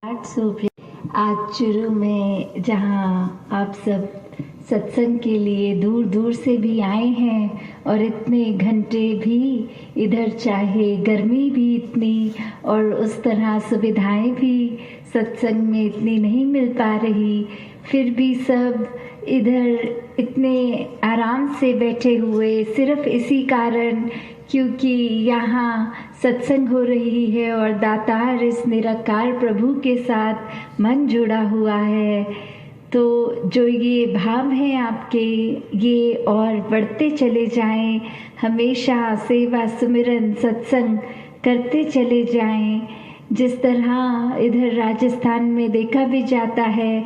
आज चुरू में जहाँ आप सब सत्संग के लिए दूर दूर से भी आए हैं और इतने घंटे भी इधर, चाहे गर्मी भी इतनी और उस तरह सुविधाएं भी सत्संग में इतनी नहीं मिल पा रही, फिर भी सब इधर इतने आराम से बैठे हुए सिर्फ इसी कारण क्योंकि यहाँ सत्संग हो रही है और दातार इस निराकार प्रभु के साथ मन जुड़ा हुआ है। तो जो ये भाव है आपके, ये और बढ़ते चले जाएं, हमेशा सेवा सुमिरन सत्संग करते चले जाएं। जिस तरह इधर राजस्थान में देखा भी जाता है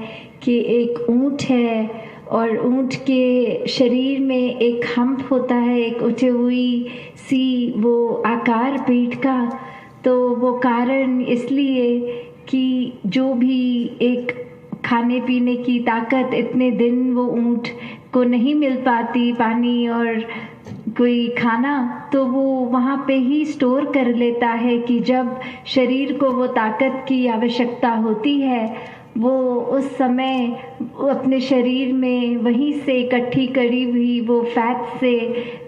कि एक ऊंट है और ऊंट के शरीर में एक हम्प होता है, एक उठी हुई सी वो आकार पीठ का, तो वो कारण इसलिए कि जो भी एक खाने पीने की ताकत इतने दिन वो ऊंट को नहीं मिल पाती, पानी और कोई खाना, तो वो वहाँ पे ही स्टोर कर लेता है कि जब शरीर को वो ताकत की आवश्यकता होती है वो उस समय अपने शरीर में वहीं से इकट्ठी करी हुई वो फैट से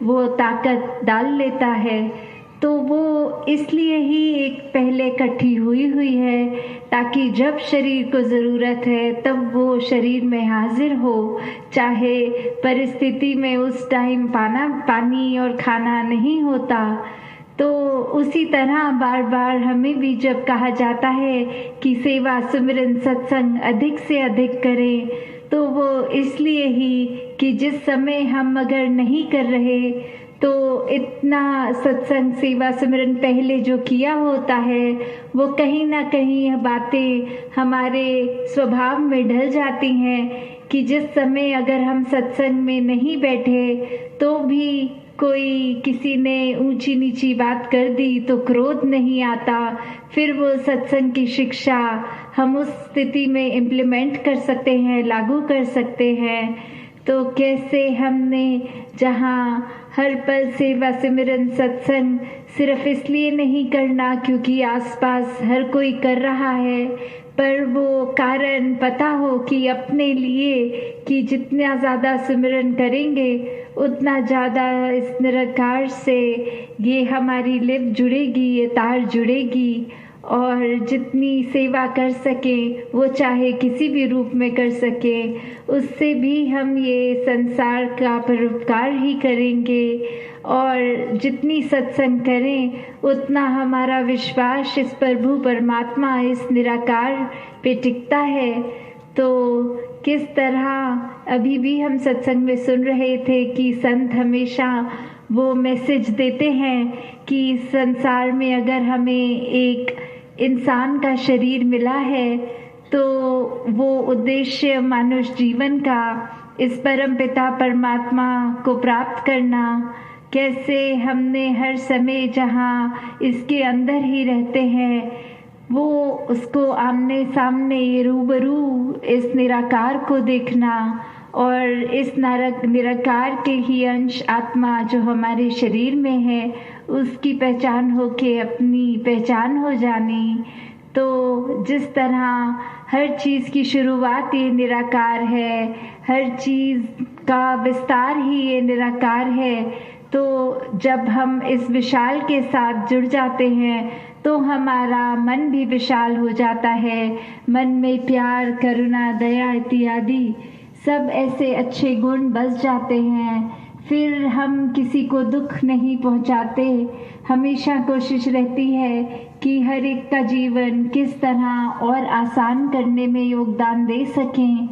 वो ताकत डाल लेता है। तो वो इसलिए ही एक पहले इकट्ठी हुई है ताकि जब शरीर को ज़रूरत है तब वो शरीर में हाजिर हो, चाहे परिस्थिति में उस टाइम पानी और खाना नहीं होता। तो उसी तरह बार बार हमें भी जब कहा जाता है कि सेवा सुमिरन सत्संग अधिक से अधिक करें, तो वो इसलिए ही कि जिस समय हम अगर नहीं कर रहे तो इतना सत्संग सेवा सुमिरन पहले जो किया होता है वो कहीं ना कहीं यह बातें हमारे स्वभाव में ढल जाती हैं कि जिस समय अगर हम सत्संग में नहीं बैठे तो भी कोई किसी ने ऊंची नीची बात कर दी तो क्रोध नहीं आता, फिर वो सत्संग की शिक्षा हम उस स्थिति में इम्प्लीमेंट कर सकते हैं, लागू कर सकते हैं। तो कैसे हमने जहाँ हर पल सेवा सिमरन सत्संग सिर्फ इसलिए नहीं करना क्योंकि आसपास हर कोई कर रहा है, पर वो कारण पता हो कि अपने लिए कि जितना ज़्यादा सिमरन करेंगे उतना ज़्यादा इस निराकार से ये हमारी लिप जुड़ेगी, ये तार जुड़ेगी और जितनी सेवा कर सकें वो चाहे किसी भी रूप में कर सकें, उससे भी हम ये संसार का परोपकार ही करेंगे। और जितनी सत्संग करें उतना हमारा विश्वास इस प्रभु परमात्मा इस निराकार पे टिकता है। तो किस तरह अभी भी हम सत्संग में सुन रहे थे कि संत हमेशा वो मैसेज देते हैं कि संसार में अगर हमें एक इंसान का शरीर मिला है तो वो उद्देश्य मानुष जीवन का इस परम पिता परमात्मा को प्राप्त करना, कैसे हमने हर समय जहाँ इसके अंदर ही रहते हैं वो उसको आमने सामने ये रूबरू इस निराकार को देखना और इस निराकार के ही अंश आत्मा जो हमारे शरीर में है उसकी पहचान होके अपनी पहचान हो जानी। तो जिस तरह हर चीज़ की शुरुआत ये निराकार है, हर चीज़ का विस्तार ही ये निराकार है, तो जब हम इस विशाल के साथ जुड़ जाते हैं तो हमारा मन भी विशाल हो जाता है। मन में प्यार, करुणा, दया इत्यादि सब ऐसे अच्छे गुण बस जाते हैं। फिर हम किसी को दुख नहीं पहुंचाते, हमेशा कोशिश रहती है कि हर एक का जीवन किस तरह और आसान करने में योगदान दे सकें।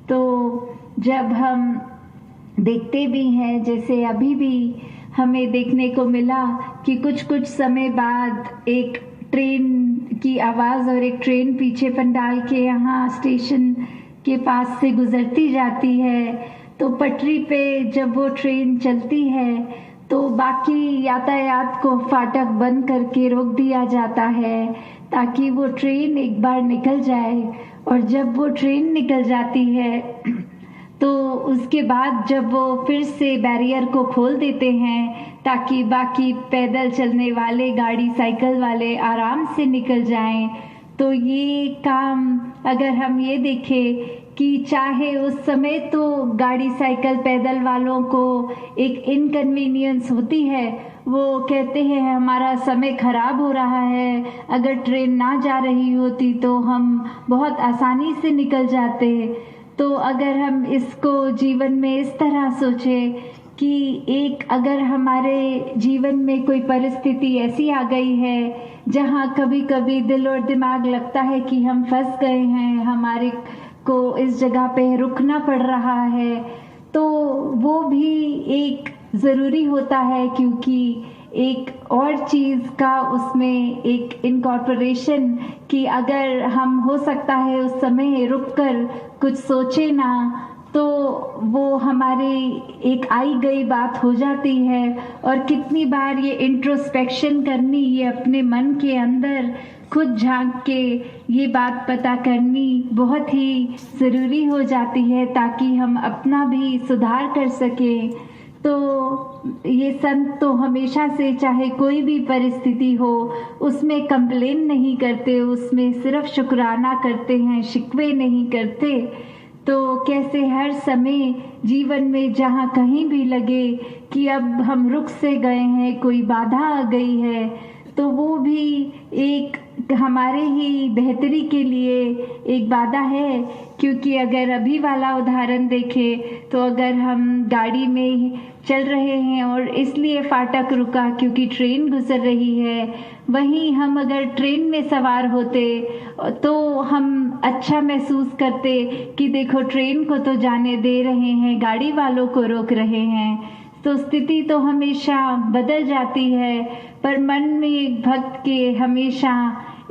तो जब हम देखते भी हैं, जैसे अभी भी हमें देखने को मिला कि कुछ समय बाद एक ट्रेन की आवाज़ और एक ट्रेन पीछे पंडाल के यहाँ स्टेशन के पास से गुजरती जाती है, तो पटरी पे जब वो ट्रेन चलती है तो बाकी यातायात को फाटक बंद करके रोक दिया जाता है ताकि वो ट्रेन एक बार निकल जाए। और जब वो ट्रेन निकल जाती है तो उसके बाद जब वो फिर से बैरियर को खोल देते हैं ताकि बाकी पैदल चलने वाले, गाड़ी साइकिल वाले आराम से निकल जाएं, तो ये काम अगर हम ये देखें कि चाहे उस समय तो गाड़ी साइकिल पैदल वालों को एक इनकन्वीनियंस होती है, वो कहते हैं हमारा समय खराब हो रहा है, अगर ट्रेन ना जा रही होती तो हम बहुत आसानी से निकल जाते। तो अगर हम इसको जीवन में इस तरह सोचें कि एक अगर हमारे जीवन में कोई परिस्थिति ऐसी आ गई है जहाँ कभी कभी दिल और दिमाग लगता है कि हम फंस गए हैं, हमारे को इस जगह पे रुकना पड़ रहा है, तो वो भी एक ज़रूरी होता है, क्योंकि एक और चीज़ का उसमें एक इनकॉर्पोरेशन कि अगर हम हो सकता है उस समय रुककर कुछ सोचे ना, तो वो हमारी एक आई गई बात हो जाती है। और कितनी बार ये इंट्रोस्पेक्शन करनी, ये अपने मन के अंदर खुद झांक के ये बात पता करनी बहुत ही ज़रूरी हो जाती है, ताकि हम अपना भी सुधार कर सकें। तो ये संत तो हमेशा से, चाहे कोई भी परिस्थिति हो, उसमें कंप्लेन नहीं करते, उसमें सिर्फ शुक्राना करते हैं, शिकवे नहीं करते। तो कैसे हर समय जीवन में जहाँ कहीं भी लगे कि अब हम रुक से गए हैं, कोई बाधा आ गई है, तो वो भी एक हमारे ही बेहतरी के लिए एक बाधा है। क्योंकि अगर अभी वाला उदाहरण देखें तो अगर हम गाड़ी में चल रहे हैं और इसलिए फाटक रुका क्योंकि ट्रेन गुजर रही है, वहीं हम अगर ट्रेन में सवार होते तो हम अच्छा महसूस करते कि देखो ट्रेन को तो जाने दे रहे हैं, गाड़ी वालों को रोक रहे हैं। तो स्थिति तो हमेशा बदल जाती है, पर मन में एक भक्त के हमेशा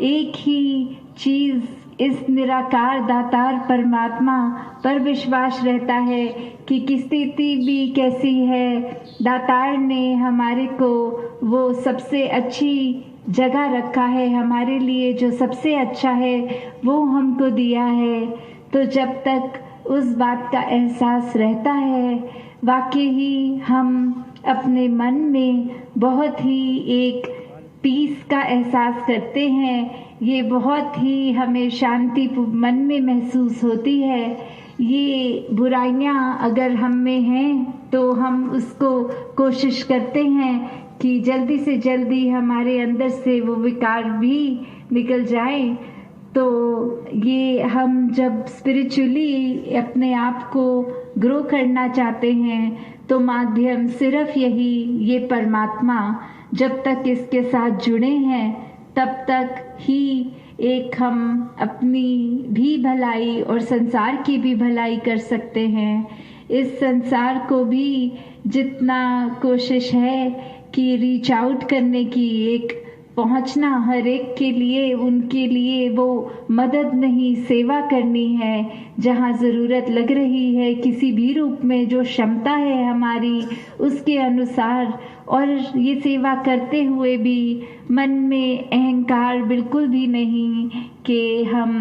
एक ही चीज़, इस निराकार दातार परमात्मा पर विश्वास रहता है कि स्थिति भी कैसी है, दातार ने हमारे को वो सबसे अच्छी जगह रखा है, हमारे लिए जो सबसे अच्छा है वो हमको दिया है। तो जब तक उस बात का एहसास रहता है, वाकई ही हम अपने मन में बहुत ही एक पीस का एहसास करते हैं। ये बहुत ही हमें शांति मन में महसूस होती है। ये बुराइयां अगर हम में हैं तो हम उसको कोशिश करते हैं कि जल्दी से जल्दी हमारे अंदर से वो विकार भी निकल जाए। तो ये हम जब स्पिरिचुअली अपने आप को ग्रो करना चाहते हैं तो माध्यम सिर्फ यही, ये परमात्मा जब तक इसके साथ जुड़े हैं तब तक ही एक हम अपनी भी भलाई और संसार की भी भलाई कर सकते हैं। इस संसार को भी जितना कोशिश है कि रीच आउट करने की, एक पहुंचना हर एक के लिए, उनके लिए वो मदद नहीं, सेवा करनी है। जहाँ ज़रूरत लग रही है किसी भी रूप में, जो क्षमता है हमारी उसके अनुसार, और ये सेवा करते हुए भी मन में अहंकार बिल्कुल भी नहीं कि हम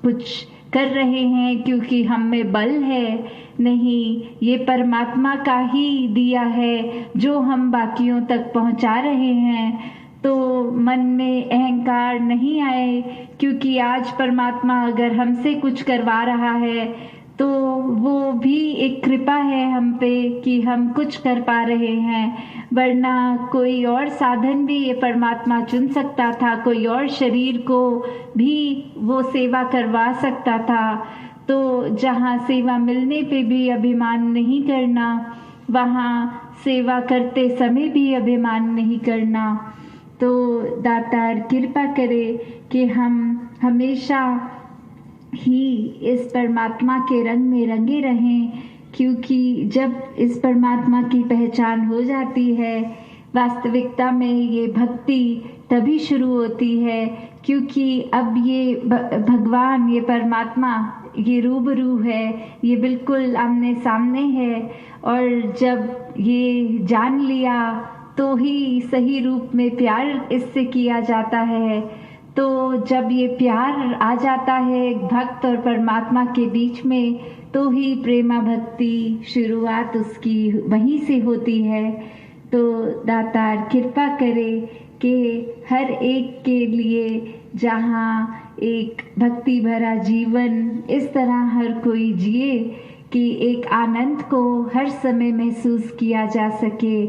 कुछ कर रहे हैं क्योंकि हम में बल है। नहीं, ये परमात्मा का ही दिया है जो हम बाकियों तक पहुंचा रहे हैं। तो मन में अहंकार नहीं आए, क्योंकि आज परमात्मा अगर हमसे कुछ करवा रहा है तो वो भी एक कृपा है हम पे कि हम कुछ कर पा रहे हैं। वरना कोई और साधन भी ये परमात्मा चुन सकता था, कोई और शरीर को भी वो सेवा करवा सकता था। तो जहाँ सेवा मिलने पे भी अभिमान नहीं करना, वहाँ सेवा करते समय भी अभिमान नहीं करना। तो दातार कृपा करे कि हम हमेशा ही इस परमात्मा के रंग में रंगे रहें, क्योंकि जब इस परमात्मा की पहचान हो जाती है, वास्तविकता में ये भक्ति तभी शुरू होती है, क्योंकि अब ये भगवान, ये परमात्मा, ये रूबरू है, ये बिल्कुल आमने सामने है। और जब ये जान लिया तो ही सही रूप में प्यार इससे किया जाता है। तो जब ये प्यार आ जाता है भक्त और परमात्मा के बीच में, तो ही प्रेमा भक्ति शुरुआत उसकी वहीं से होती है। तो दातार कृपा करे कि हर एक के लिए जहाँ एक भक्ति भरा जीवन इस तरह हर कोई जिए कि एक आनंद को हर समय महसूस किया जा सके।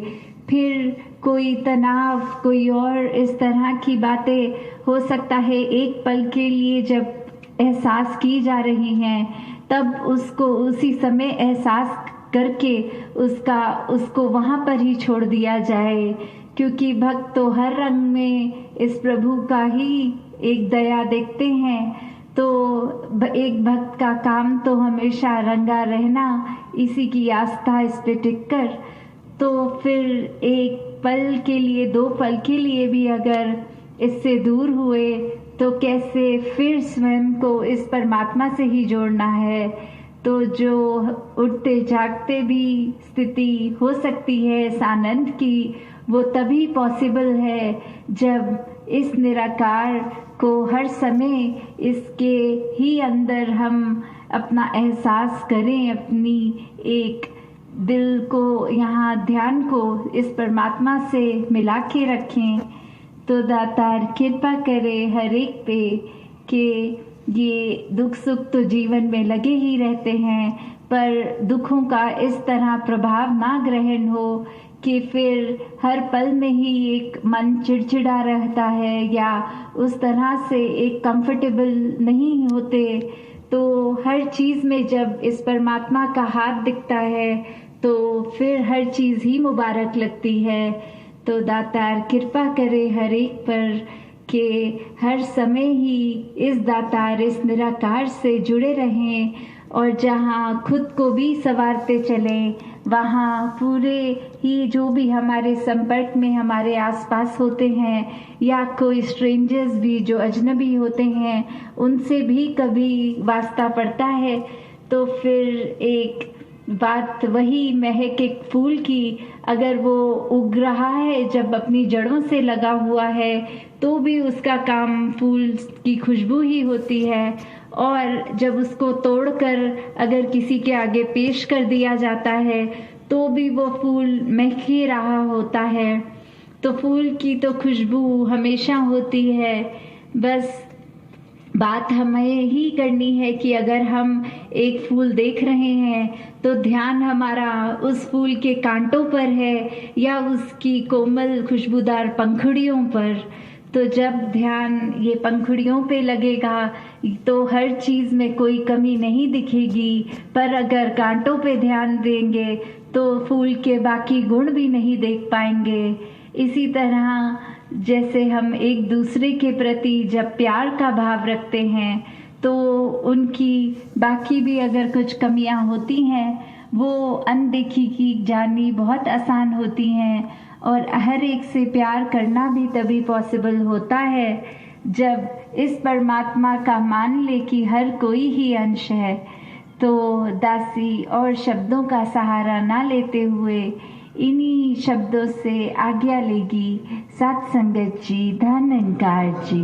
फिर कोई तनाव, कोई और इस तरह की बातें हो सकता है एक पल के लिए जब एहसास की जा रही हैं, तब उसको उसी समय एहसास करके उसको वहाँ पर ही छोड़ दिया जाए, क्योंकि भक्त तो हर रंग में इस प्रभु का ही एक दया देखते हैं। तो एक भक्त का काम तो हमेशा रंगा रहना, इसी की आस्था इस पे टिक कर। तो फिर एक पल के लिए, 2 पल के लिए भी अगर इससे दूर हुए तो कैसे फिर स्वयं को इस परमात्मा से ही जोड़ना है। तो जो उठते जागते भी स्थिति हो सकती है इस आनंद की, वो तभी पॉसिबल है जब इस निराकार को हर समय इसके ही अंदर हम अपना एहसास करें, अपनी एक दिल को, यहाँ ध्यान को इस परमात्मा से मिला के रखें। तो दातार कृपा करे हर एक पे कि ये दुख सुख तो जीवन में लगे ही रहते हैं, पर दुखों का इस तरह प्रभाव ना ग्रहण हो कि फिर हर पल में ही एक मन चिड़चिड़ा रहता है या उस तरह से एक कंफर्टेबल नहीं होते। तो हर चीज़ में जब इस परमात्मा का हाथ दिखता है तो फिर हर चीज़ ही मुबारक लगती है। तो दातार कृपा करे हर एक पर कि हर समय ही इस दातार, इस निराकार से जुड़े रहें, और जहाँ खुद को भी संवारते चलें, वहाँ पूरे ही जो भी हमारे संपर्क में हमारे आसपास होते हैं या कोई स्ट्रेंजर्स भी जो अजनबी होते हैं, उनसे भी कभी वास्ता पड़ता है तो फिर एक बात वही महक एक फूल की, अगर वो उग रहा है जब अपनी जड़ों से लगा हुआ है तो भी उसका काम फूल की खुशबू ही होती है, और जब उसको तोड़कर अगर किसी के आगे पेश कर दिया जाता है तो भी वो फूल महक ही रहा होता है। तो फूल की तो खुशबू हमेशा होती है, बस बात हमें ही करनी है कि अगर हम एक फूल देख रहे हैं तो ध्यान हमारा उस फूल के कांटों पर है या उसकी कोमल खुशबूदार पंखुड़ियों पर। तो जब ध्यान ये पंखुड़ियों पे लगेगा तो हर चीज़ में कोई कमी नहीं दिखेगी, पर अगर कांटों पे ध्यान देंगे तो फूल के बाकी गुण भी नहीं देख पाएंगे। इसी तरह जैसे हम एक दूसरे के प्रति जब प्यार का भाव रखते हैं तो उनकी बाकी भी अगर कुछ कमियां होती हैं वो अनदेखी की जानी बहुत आसान होती हैं, और हर एक से प्यार करना भी तभी पॉसिबल होता है जब इस परमात्मा का मान ले कि हर कोई ही अंश है। तो दासी और शब्दों का सहारा ना लेते हुए इन्हीं शब्दों से आज्ञा लेगी सात संगत जी, धन निरंकार जी।